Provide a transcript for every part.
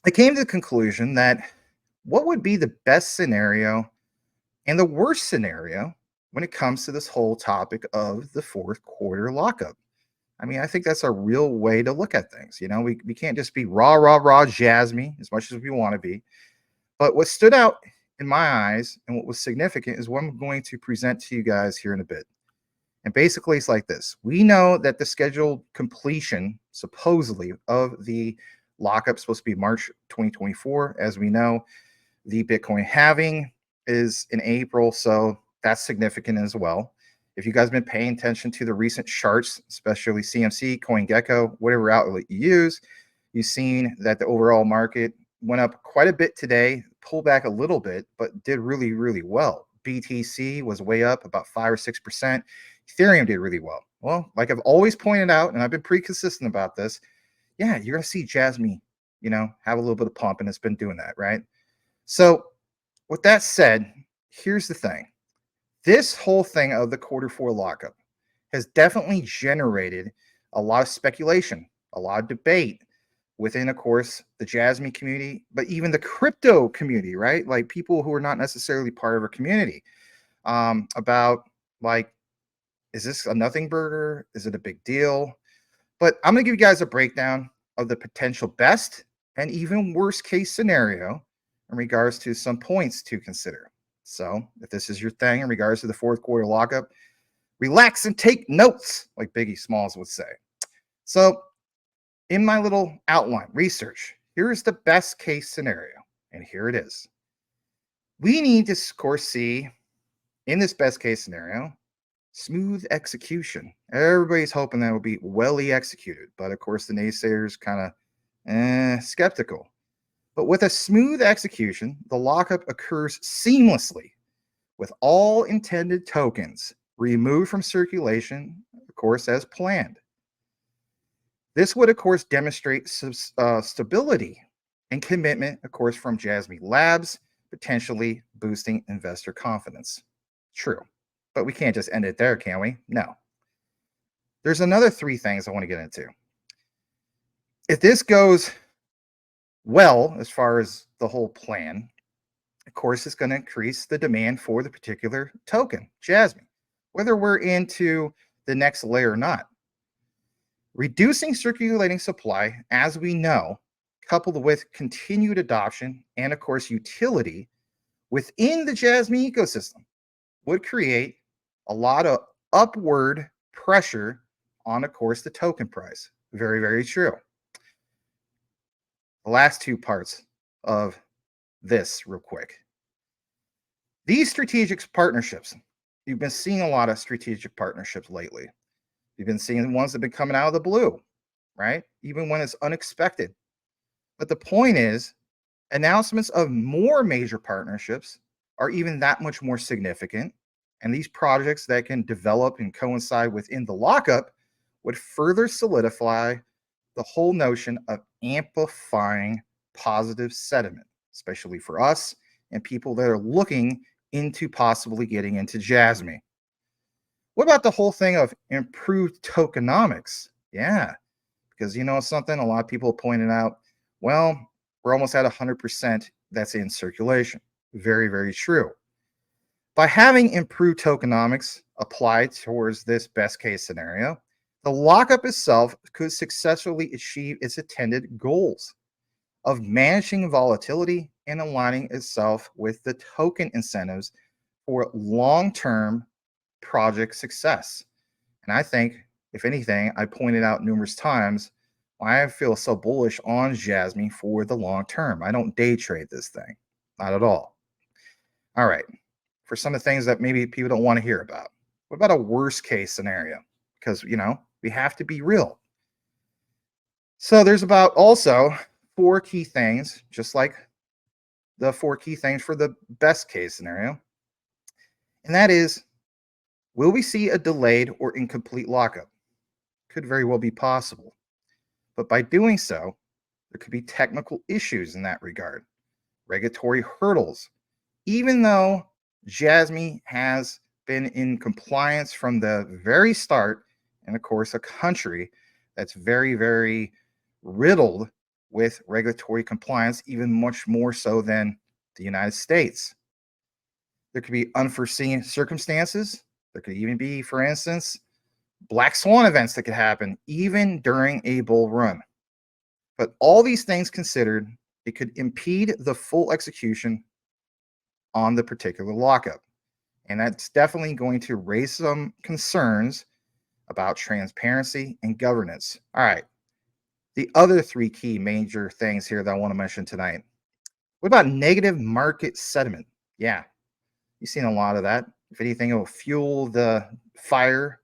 I came to the conclusion that what would be the best scenario and the worst scenario when it comes to this whole topic of the fourth quarter lockup. I mean, I think that's a real way to look at things. We can't just be rah, rah, rah, Jasmy as much as we want to be. But what stood out in my eyes and what was significant is what I'm going to present to you guys here in a bit. And basically, it's like this. We know that the scheduled completion, supposedly, of the lockup is supposed to be March 2024. As we know, the Bitcoin halving is in April, so that's significant as well. If you guys have been paying attention to the recent charts, especially CMC, CoinGecko, whatever outlet you use, you've seen that the overall market went up quite a bit today, pulled back a little bit, but did really, really well. BTC was way up about 5 or 6%. Ethereum did really well. Well, like I've always pointed out, and I've been pretty consistent about this, yeah, you're going to see Jasmy, have a little bit of pump, and it's been doing that, right? So with that said, here's the thing. This whole thing of the Q4 lockup has definitely generated a lot of speculation, a lot of debate within, of course, the Jasmy community, but even the crypto community, right? Like people who are not necessarily part of a community, about like, is this a nothing burger? Is it a big deal? But I'm going to give you guys a breakdown of the potential best and even worst case scenario in regards to some points to consider. So if this is your thing in regards to the fourth quarter lockup, relax and take notes, like Biggie Smalls would say. So in my little outline research, here's the best case scenario. And here it is. We need to, of course, see in this best case scenario, smooth execution. Everybody's hoping that will be well executed. But of course, the naysayers kind of skeptical. But with a smooth execution, the lockup occurs seamlessly with all intended tokens removed from circulation, of course, as planned. This would, of course, demonstrate stability and commitment, of course, from Jasmy Labs, potentially boosting investor confidence. True. But we can't just end it there, can we? No. There's another 3 things I want to get into. If this goes well, as far as the whole plan, of course, it's going to increase the demand for the particular token, Jasmy, whether we're into the next layer or not. Reducing circulating supply, as we know, coupled with continued adoption and, of course, utility within the Jasmy ecosystem would create a lot of upward pressure on, of course, the token price. Very, very true. The last 2 parts of this real quick. These strategic partnerships, you've been seeing a lot of strategic partnerships lately. You've been seeing the ones that have been coming out of the blue, right? Even when it's unexpected. But the point is, announcements of more major partnerships are even that much more significant. And these projects that can develop and coincide within the lockup would further solidify the whole notion of amplifying positive sentiment, especially for us and people that are looking into possibly getting into Jasmy. What about the whole thing of improved tokenomics? Yeah, because something a lot of people pointed out, well, we're almost at 100% that's in circulation. Very, very true. By having improved tokenomics applied towards this best case scenario, the lockup itself could successfully achieve its intended goals of managing volatility and aligning itself with the token incentives for long-term project success. And I think, if anything, I pointed out numerous times why I feel so bullish on Jasmy for the long term. I don't day trade this thing, not at all. All right, for some of the things that maybe people don't want to hear about. What about a worst case scenario? Because, we have to be real. So there's about also 4 key things, just like the 4 key things for the best case scenario. And that is, will we see a delayed or incomplete lockup? Could very well be possible. But by doing so, there could be technical issues in that regard, regulatory hurdles. Even though Jasmy has been in compliance from the very start, and of course, a country that's very, very riddled with regulatory compliance, even much more so than the United States. There could be unforeseen circumstances. There could even be, for instance, black swan events that could happen even during a bull run. But all these things considered, it could impede the full execution on the particular lockup. And that's definitely going to raise some concerns about transparency and governance. All right. The other three key major things here that I want to mention tonight. What about negative market sentiment? Yeah, you've seen a lot of that. If anything, it will fuel the fire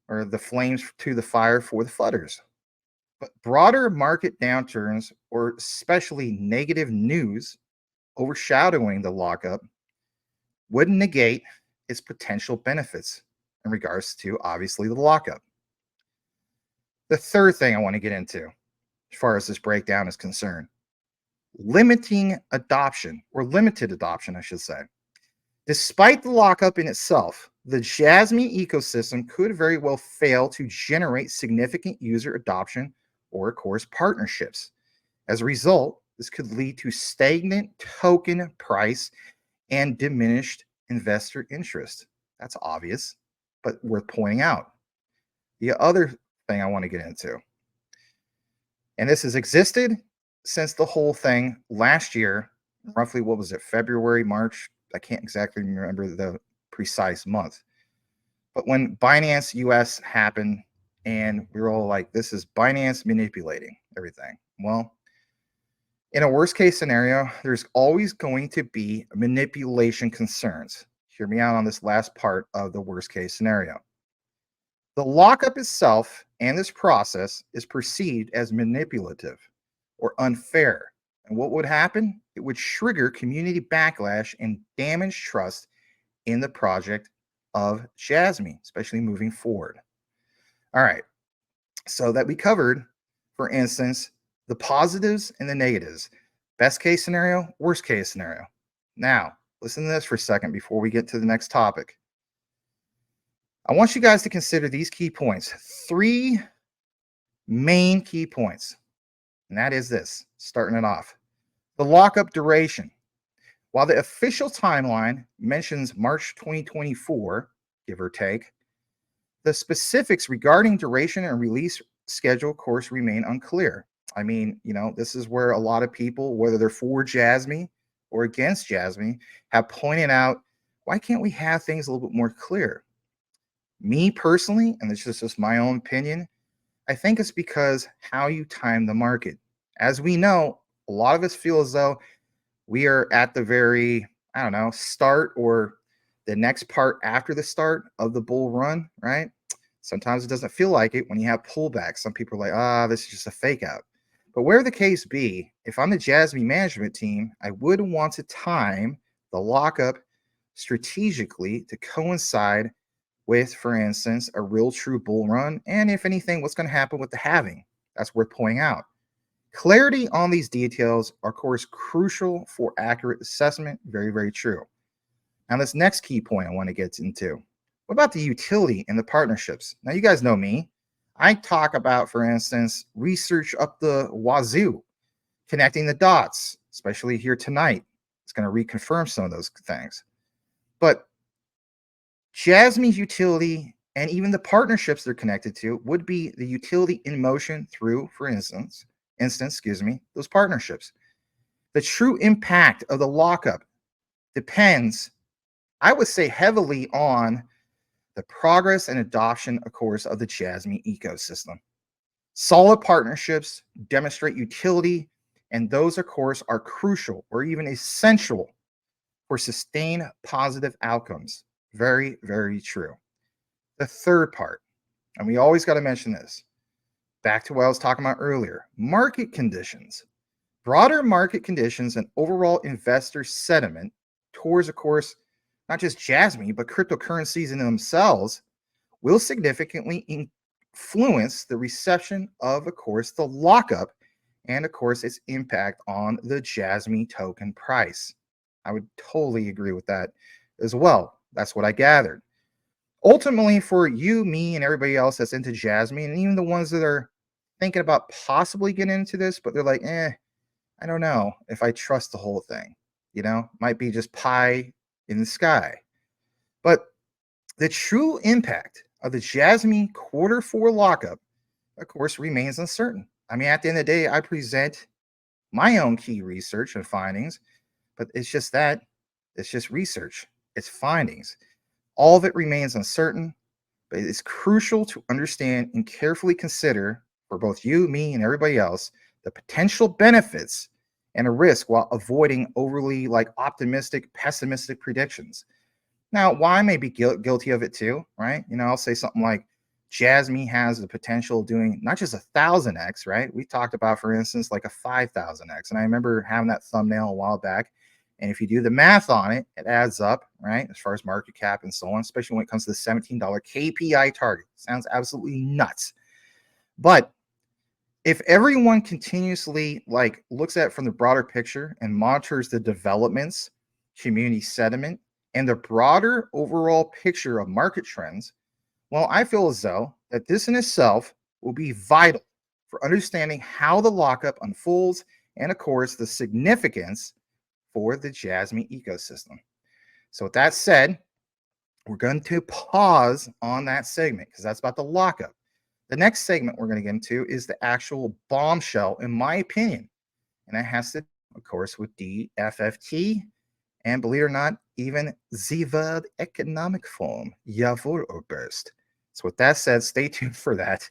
or the flames to the fire for the flooders. But broader market downturns, or especially negative news overshadowing the lockup, would negate its potential benefits in regards to obviously the lockup. The third thing I want to get into, as far as this breakdown is concerned, limiting adoption, or limited adoption, I should say. Despite the lockup in itself, the Jasmy ecosystem could very well fail to generate significant user adoption or, of course, partnerships. As a result, this could lead to stagnant token price and diminished investor interest. That's obvious, but worth pointing out. The other thing I want to get into, and this has existed since the whole thing last year, roughly, what was it, February, March? I can't exactly remember the precise month. But when Binance US happened, and we were all like, this is Binance manipulating everything. Well, in a worst case scenario, there's always going to be manipulation concerns. Hear me out on this last part of the worst case scenario. The lockup itself and this process is perceived as manipulative or unfair. And what would happen? It would trigger community backlash and damage trust in the project of Jasmy, especially moving forward. All right. So that we covered, for instance, the positives and the negatives. Best case scenario, worst case scenario. Now, listen to this for a second before we get to the next topic. I want you guys to consider these key points. Three main key points. And that is this, starting it off. The lockup duration. While the official timeline mentions March 2024, give or take, the specifics regarding duration and release schedule, of course, remain unclear. I mean, this is where a lot of people, whether they're for Jasmy or against Jasmy, have pointed out, why can't we have things a little bit more clear? Me personally, and this is just my own opinion, I think it's because how you time the market. As we know, a lot of us feel as though we are at the very, start or the next part after the start of the bull run, right? Sometimes it doesn't feel like it when you have pullbacks. Some people are like, this is just a fake out. But where the case be, if I'm the Jasmy management team, I would want to time the lockup strategically to coincide with, for instance, a real true bull run. And if anything, what's going to happen with the halving? That's worth pointing out. Clarity on these details are, of course, crucial for accurate assessment. Very, very true. Now, this next key point I want to get into. What about the utility and the partnerships? Now, you guys know me. I talk about, for instance, research up the wazoo, connecting the dots, especially here tonight. It's going to reconfirm some of those things. But Jasmy's utility and even the partnerships they're connected to would be the utility in motion through, for instance, those partnerships. The true impact of the lockup depends, I would say, heavily on the progress and adoption, of course, of the Jasmy ecosystem. Solid partnerships demonstrate utility, and those, of course, are crucial or even essential for sustained positive outcomes. Very, very true. The third part, and we always got to mention this, back to what I was talking about earlier, market conditions. Broader market conditions and overall investor sentiment towards, of course, not just Jasmy, but cryptocurrencies in themselves will significantly influence the reception of course, the lockup and, of course, its impact on the Jasmy token price. I would totally agree with that as well. That's what I gathered. Ultimately, for you, me, and everybody else that's into Jasmy, and even the ones that are thinking about possibly getting into this, but they're like, I don't know if I trust the whole thing. Might be just pie in the sky. But the true impact of the Jasmy Q4 lockup, of course, remains uncertain. I mean, at the end of the day, I present my own key research and findings, but it's just research, it's findings. All of it remains uncertain, but it's crucial to understand and carefully consider for both you, me, and everybody else the potential benefits and a risk while avoiding overly optimistic, pessimistic predictions. Now, why I may be guilty of it too, right? I'll say something like Jasmy has the potential of doing not just 1,000x, right? We talked about, for instance, like a 5,000x. And I remember having that thumbnail a while back. And if you do the math on it, it adds up, right? As far as market cap and so on, especially when it comes to the $17 KPI target. Sounds absolutely nuts. But if everyone continuously looks at it from the broader picture and monitors the developments, community sentiment, and the broader overall picture of market trends, well, I feel as though that this in itself will be vital for understanding how the lockup unfolds and, of course, the significance for the Jasmy ecosystem. So with that said, we're going to pause on that segment because that's about the lockup. The next segment we're going to get into is the actual bombshell, in my opinion. And that has to, of course, with DFFT and, believe it or not, even the World Economic Forum, Jawohl, Oberst. So with that said, stay tuned for that.